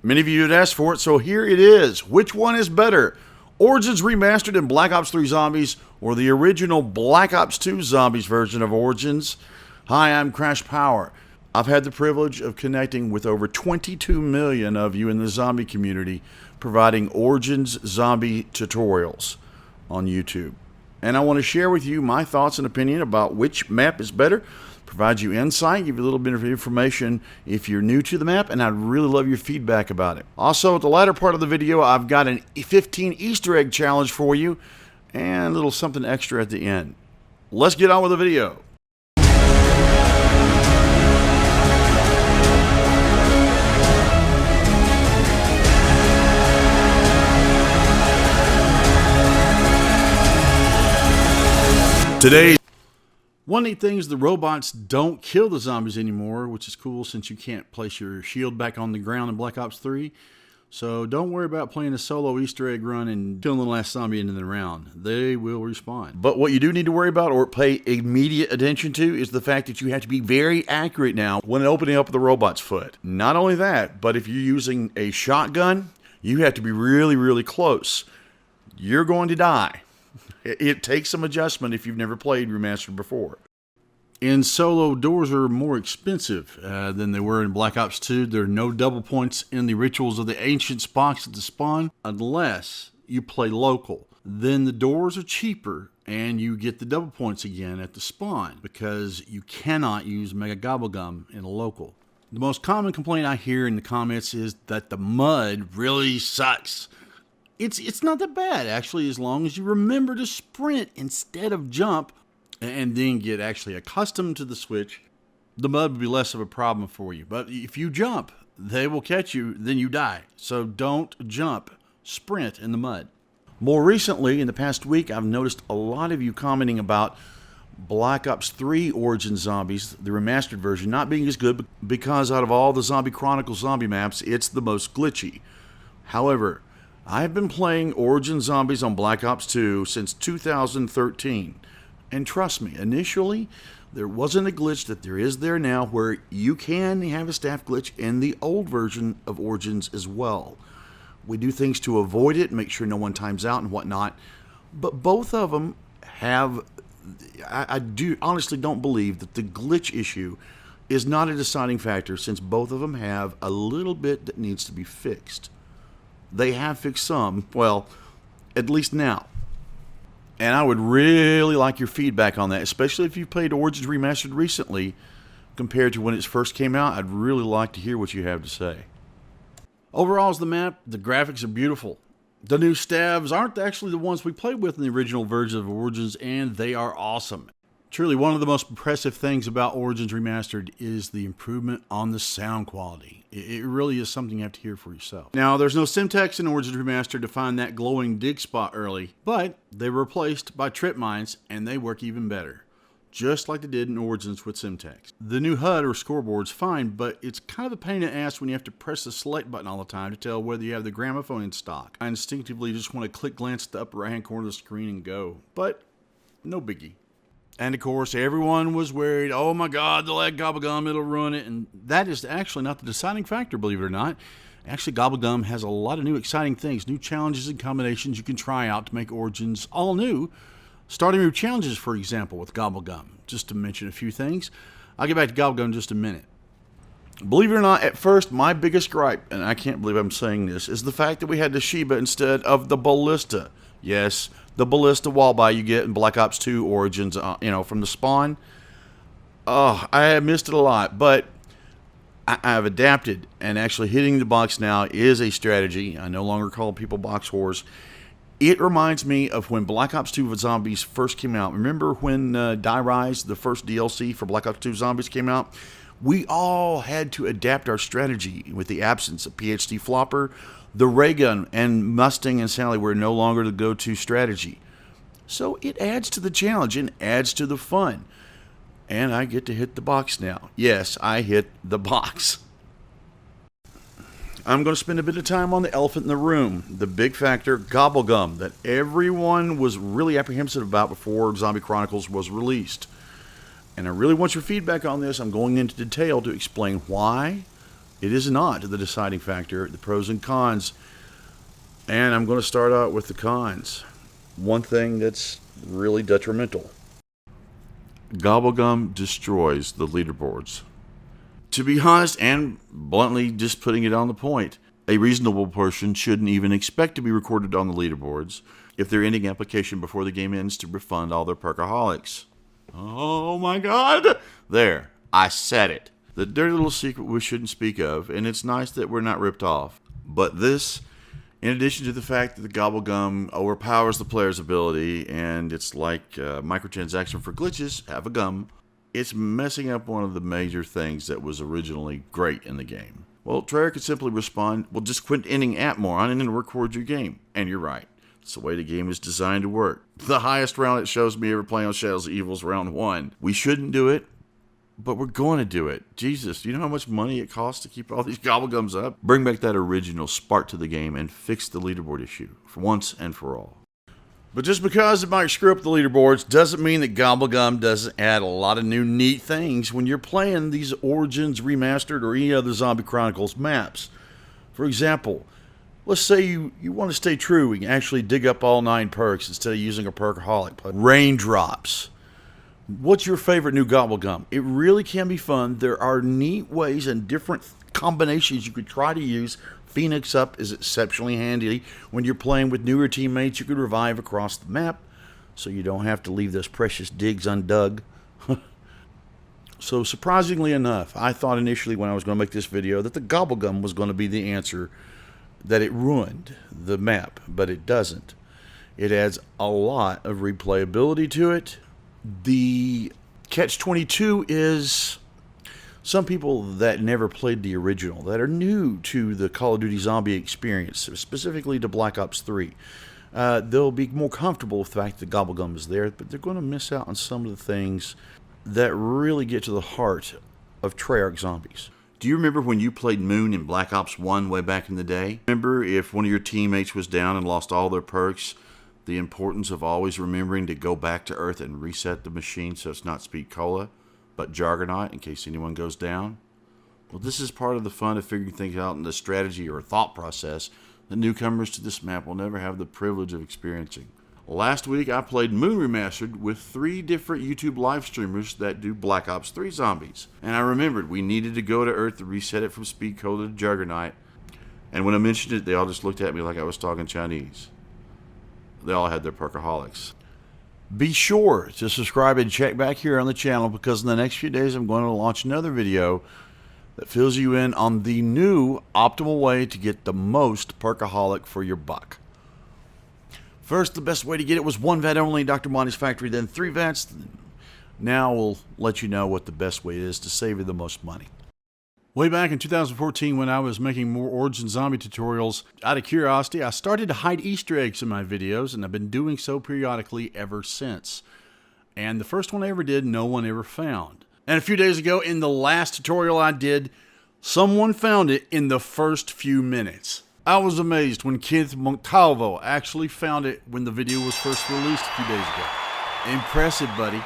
Many of you had asked for it, so here it is. Which one is better? Origins Remastered in Black Ops 3 Zombies or the original Black Ops 2 Zombies version of Origins? Hi, I'm CrashPower. I've had the privilege of connecting with over 22 million of you in the zombie community, providing Origins zombie tutorials on YouTube. And I want to share with you my thoughts and opinion about which map is better, provide you insight, give you a little bit of information if you're new to the map, and I'd really love your feedback about it. Also, at the latter part of the video, I've got an 15 Easter egg challenge for you and a little something extra at the end. Let's get on with the video. Today, one neat thing is the robots don't kill the zombies anymore, which is cool since you can't place your shield back on the ground in Black Ops 3. So don't worry about playing a solo Easter egg run and killing the last zombie in the round. They will respawn. But what you do need to worry about or pay immediate attention to is the fact that you have to be very accurate now when opening up the robot's foot. Not only that, but if you're using a shotgun, you have to be really, really close. You're going to die. It takes some adjustment if you've never played Remastered before. In solo, doors are more expensive than they were in Black Ops 2. There are no double points in the Rituals of the Ancients box at the spawn unless you play local. Then the doors are cheaper and you get the double points again at the spawn because you cannot use Mega Gobblegum in a local. The most common complaint I hear in the comments is that the mud really sucks. It's not that bad, actually, as long as you remember to sprint instead of jump and then get actually accustomed to the switch. The mud will be less of a problem for you. But if you jump, they will catch you, then you die. So don't jump, sprint in the mud. More recently, in the past week, I've noticed a lot of you commenting about Black Ops 3 Origins Zombies, the remastered version, not being as good because out of all the Zombie Chronicles zombie maps, it's the most glitchy. However, I've been playing Origins Zombies on Black Ops 2 since 2013. And trust me, initially, there wasn't a glitch that there is there now where you can have a staff glitch in the old version of Origins as well. We do things to avoid it, make sure no one times out and whatnot. But both of them have, I honestly don't believe that the glitch issue is not a deciding factor since both of them have a little bit that needs to be fixed. They have fixed some, well, at least now. And I would really like your feedback on that, especially if you've played Origins Remastered recently compared to when it first came out. I'd really like to hear what you have to say. Overall, as the map, the graphics are beautiful. The new stabs aren't actually the ones we played with in the original version of Origins, and they are awesome. Truly, one of the most impressive things about Origins Remastered is the improvement on the sound quality. It really is something you have to hear for yourself. Now, there's no Simtex in Origins Remastered to find that glowing dig spot early, but they were replaced by trip mines, and they work even better, just like they did in Origins with Simtex. The new HUD or scoreboard's fine, but it's kind of a pain in the ass when you have to press the select button all the time to tell whether you have the gramophone in stock. I instinctively just want to click glance at the upper right-hand corner of the screen and go, but no biggie. And of course, everyone was worried, oh my God, the lag Gobblegum, it'll ruin it. And that is actually not the deciding factor, believe it or not. Actually, Gobblegum has a lot of new exciting things, new challenges and combinations you can try out to make Origins all new. Starting new challenges, for example, with Gobblegum, just to mention a few things. I'll get back to Gobblegum in just a minute. Believe it or not, at first, my biggest gripe, and I can't believe I'm saying this, is the fact that we had the Sheba instead of the Ballista. Yes, the Ballista wallbye you get in Black Ops 2 Origins, from the spawn. Oh, I have missed it a lot, but I've adapted, and actually hitting the box now is a strategy. I no longer call people box whores. It reminds me of when Black Ops 2 Zombies first came out. Remember when Die Rise, the first DLC for Black Ops 2 Zombies came out? We all had to adapt our strategy with the absence of PhD Flopper. The ray gun and Mustang and Sally were no longer the go-to strategy. So it adds to the challenge and adds to the fun. And I get to hit the box now. Yes, I hit the box. I'm going to spend a bit of time on the elephant in the room, the big factor, Gobblegum, that everyone was really apprehensive about before Zombie Chronicles was released. And I really want your feedback on this. I'm going into detail to explain why, It is not the deciding factor, the pros and cons. And I'm going to start out with the cons. One thing that's really detrimental. Gobblegum destroys the leaderboards. To be honest and bluntly just putting it on the point, a reasonable person shouldn't even expect to be recorded on the leaderboards if they're ending application before the game ends to refund all their perkaholics. Oh my God! There, I said it. The dirty little secret we shouldn't speak of, and it's nice that we're not ripped off. But this, in addition to the fact that the Gobblegum overpowers the player's ability, and it's like microtransaction for glitches, have a gum, it's messing up one of the major things that was originally great in the game. Well, Treyarch could simply respond, well, just quit ending at moron and then record your game. And you're right. It's the way the game is designed to work. The highest round it shows me ever playing on Shadows of Evil is round 1. We shouldn't do it, but we're going to do it. Jesus, do you know how much money it costs to keep all these Gobblegums up? Bring back that original spark to the game and fix the leaderboard issue for once and for all. But just because it might screw up the leaderboards doesn't mean that Gobblegum doesn't add a lot of new neat things when you're playing these Origins Remastered or any other Zombie Chronicles maps. For example, let's say you want to stay true and actually dig up all 9 perks instead of using a Perkaholic. Raindrops. What's your favorite new Gobblegum? It really can be fun. There are neat ways and different combinations you could try to use. Phoenix Up is exceptionally handy. When you're playing with newer teammates, you could revive across the map, so you don't have to leave those precious digs undug. So surprisingly enough, I thought initially when I was going to make this video that the Gobblegum was going to be the answer, that it ruined the map, but it doesn't. It adds a lot of replayability to it. The catch-22 is some people that never played the original, that are new to the Call of Duty Zombie experience, specifically to Black Ops 3. They'll be more comfortable with the fact that Gobblegum is there, but they're going to miss out on some of the things that really get to the heart of Treyarch zombies. Do you remember when you played Moon in Black Ops 1 way back in the day? Remember if one of your teammates was down and lost all their perks, the importance of always remembering to go back to Earth and reset the machine so it's not Speed Cola, but Juggernaut in case anyone goes down? Well, this is part of the fun of figuring things out in the strategy or thought process that newcomers to this map will never have the privilege of experiencing. Last week, I played Moon Remastered with 3 different YouTube live streamers that do Black Ops 3 zombies. And I remembered we needed to go to Earth to reset it from Speed Cola to Juggernaut. And when I mentioned it, they all just looked at me like I was talking Chinese. They all had their perkaholics. Be sure to subscribe and check back here on the channel, because in the next few days I'm going to launch another video that fills you in on the new optimal way to get the most perkaholic for your buck. First, the best way to get it was 1 vat only, Dr. Monty's Factory, then 3 vats. Now we'll let you know what the best way is to save you the most money. Way back in 2014, when I was making more Origins Zombie tutorials, out of curiosity, I started to hide Easter eggs in my videos, and I've been doing so periodically ever since. And the first one I ever did, no one ever found. And a few days ago, in the last tutorial I did, someone found it in the first few minutes. I was amazed when Kenneth Montalvo actually found it when the video was first released a few days ago. Impressive, buddy.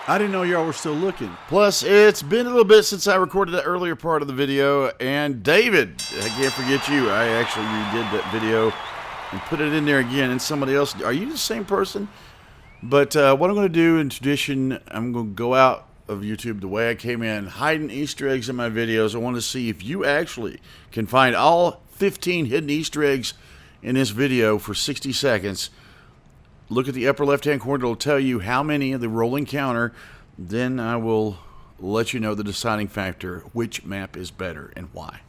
I didn't know y'all were still looking. Plus, it's been a little bit since I recorded that earlier part of the video, and David, I can't forget you. I actually redid that video and put it in there again, and somebody else. Are you the same person? But what I'm going to do in tradition, I'm going to go out of YouTube the way I came in, hiding Easter eggs in my videos. I want to see if you actually can find all 15 hidden Easter eggs in this video for 60 seconds. Look at the upper left-hand corner. It'll tell you how many of the rolling counter. Then I will let you know the deciding factor, which map is better and why.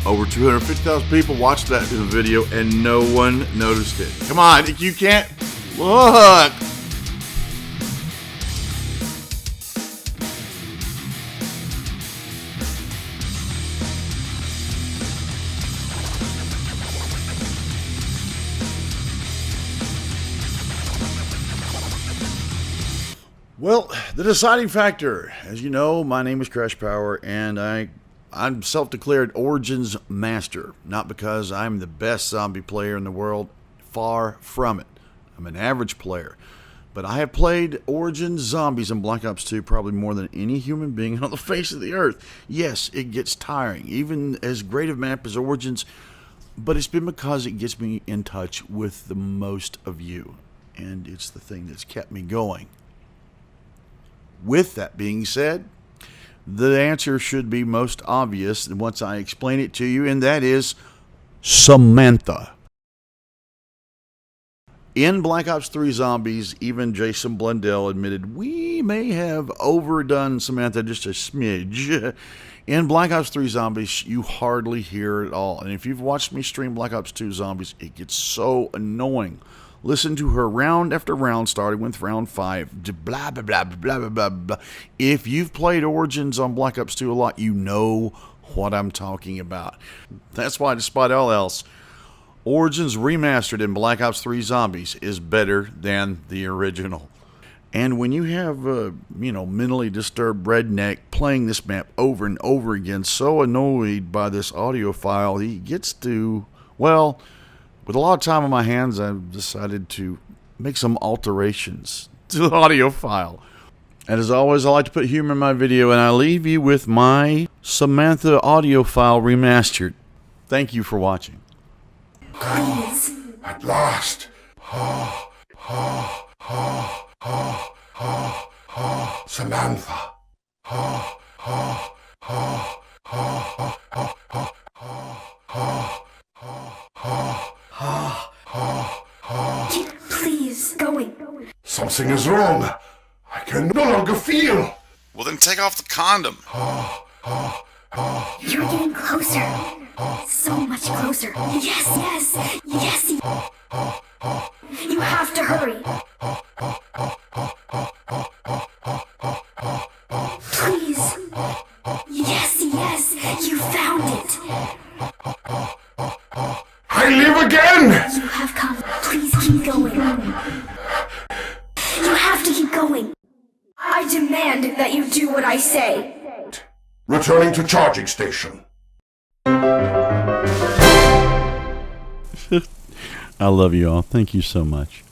Over 250,000 people watched that video and no one noticed it. Come on, you can't look. Well, the deciding factor, as you know, my name is CrashPower, and I'm self-declared Origins Master. Not because I'm the best zombie player in the world, far from it. I'm an average player. But I have played Origins zombies in Black Ops 2 probably more than any human being on the face of the earth. Yes, it gets tiring, even as great a map as Origins, but it's been because it gets me in touch with the most of you, and it's the thing that's kept me going. With that being said, the answer should be most obvious once I explain it to you, and that is Samantha. In Black Ops 3 Zombies, even Jason Blundell admitted we may have overdone Samantha just a smidge. In Black Ops 3 Zombies, you hardly hear it all. And if you've watched me stream Black Ops 2 Zombies, it gets so annoying. Listen to her round after round, starting with round 5. Blah, blah, blah, blah, blah, blah, blah. If you've played Origins on Black Ops 2 a lot, you know what I'm talking about. That's why, despite all else, Origins Remastered in Black Ops 3 Zombies is better than the original. And when you have a, mentally disturbed redneck playing this map over and over again, so annoyed by this audio file, he gets to, well, with a lot of time on my hands, I've decided to make some alterations to the audio file. And as always, I like to put humor in my video, and I leave you with my Samantha audio file remastered. Thank you for watching. Please. At last. Samantha. Keep please going. Something is wrong. I can no longer feel. Well, then take off the condom. You're getting closer. So much closer. Yes. You have to hurry. Please. Yes. You found it. I live again! You have come. Please keep going. You have to keep going. I demand that you do what I say. Returning to charging station. I love you all. Thank you so much.